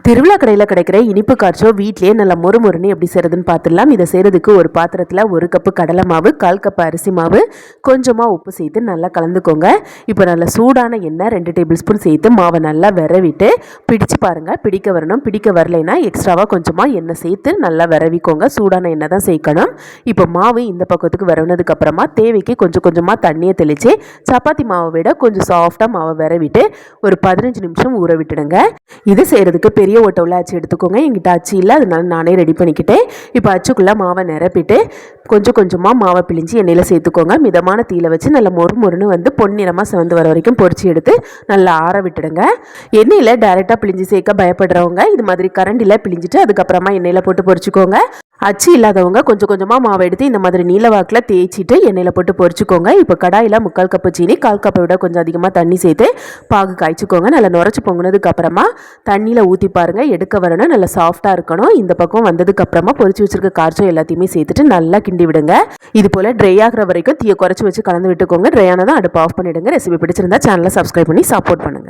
திருவிழா கடையில் கிடைக்கிற இனிப்பு காய்ச்சோ வீட்லேயே நல்லா மொறுமொறுன்னு எப்படி செய்கிறதுன்னு பார்த்துடலாம். இதை செய்கிறதுக்கு ஒரு பாத்திரத்தில் 1 கப்பு கடலை மாவு, 1/4 கப்பு அரிசி மாவு, கொஞ்சமாக உப்பு சேர்த்து நல்லா கலந்துக்கோங்க. இப்போ நல்லா சூடான எண்ணெய் 2 டேபிள் ஸ்பூன் சேர்த்து மாவை நல்லா விரவிட்டு பிடிச்சு பாருங்கள். பிடிக்க வரணும். பிடிக்க வரலைன்னா எக்ஸ்ட்ராவாக கொஞ்சமாக எண்ணெய் சேர்த்து நல்லா விரவிக்கோங்க. சூடான எண்ணெய் தான் சேர்க்கணும். இப்போ மாவு இந்த பக்கத்துக்கு விரவினதுக்கப்புறமா தேவைக்கு கொஞ்சம் கொஞ்சமாக தண்ணியை தெளித்து சப்பாத்தி மாவை விட கொஞ்சம் சாஃப்டாக மாவை விரவிட்டு ஒரு 15 நிமிஷம் ஊற விட்டுடுங்க. இது செய்கிறதுக்கு பெரிய ஓட்டை உள்ள அச்சு எடுத்துக்கோங்க. எங்கிட்ட அச்சு இல்லை, அதனால நானே ரெடி பண்ணிக்கிட்டேன். இப்போ அச்சுக்குள்ளே மாவை நிரப்பிட்டு கொஞ்சம் கொஞ்சமாக மாவை பிழிஞ்சு எண்ணெயில் சேர்த்துக்கோங்க. மிதமான தீயில வச்சு நல்லா மொறுன்னு பொன்னிறமாக சிவந்து வர வரைக்கும் பொரிச்சு எடுத்து நல்லா ஆற விட்டுடுங்க. எண்ணெயில் டைரெக்டாக பிழிஞ்சு சேர்க்க பயப்படுறவங்க இது மாதிரி கரண்டியில் பிழிஞ்சிட்டு அதுக்கப்புறமா எண்ணெயில் போட்டு பொரிச்சுக்கோங்க. அச்சு இல்லாதவங்க கொஞ்சம் கொஞ்சமாக மாவை எடுத்து இந்த மாதிரி நீலவாக்கில் தேய்ச்சிட்டு எண்ணெயில் போட்டு பொரிச்சுக்கோங்க. இப்போ கடாயில் 3/4 கப்பு சீனி, 1/4 கப்பை விட கொஞ்சம் அதிகமாக தண்ணி சேர்த்து பாகு காய்ச்சிக்கோங்க. நல்லா நுரைச்சி பொங்குனதுக்கு அப்புறமா தண்ணியில் ஊற்றி பாருங்கள். எடுக்க வரணும். நல்லா சாஃப்டாக இருக்கணும். இந்த பக்கம் வந்ததுக்கு அப்புறமா பொரிச்சு வச்சிருக்க காய்ச்சல் எல்லாத்தையுமே சேர்த்துட்டு நல்லா கிண்டி விடுங்க. இது போல் ட்ரை ஆகிற வரைக்கும் தீயை குறைச்சி வச்சு கலந்து விட்டுக்கோங்க. ட்ரை ஆனதான் அடுப்பு ஆஃப் பண்ணிவிடுங்க. ரெசிபி பிடிச்சிருந்தா சேனலை சப்ஸ்கிரைப் பண்ணி சப்போர்ட் பண்ணுங்கள்.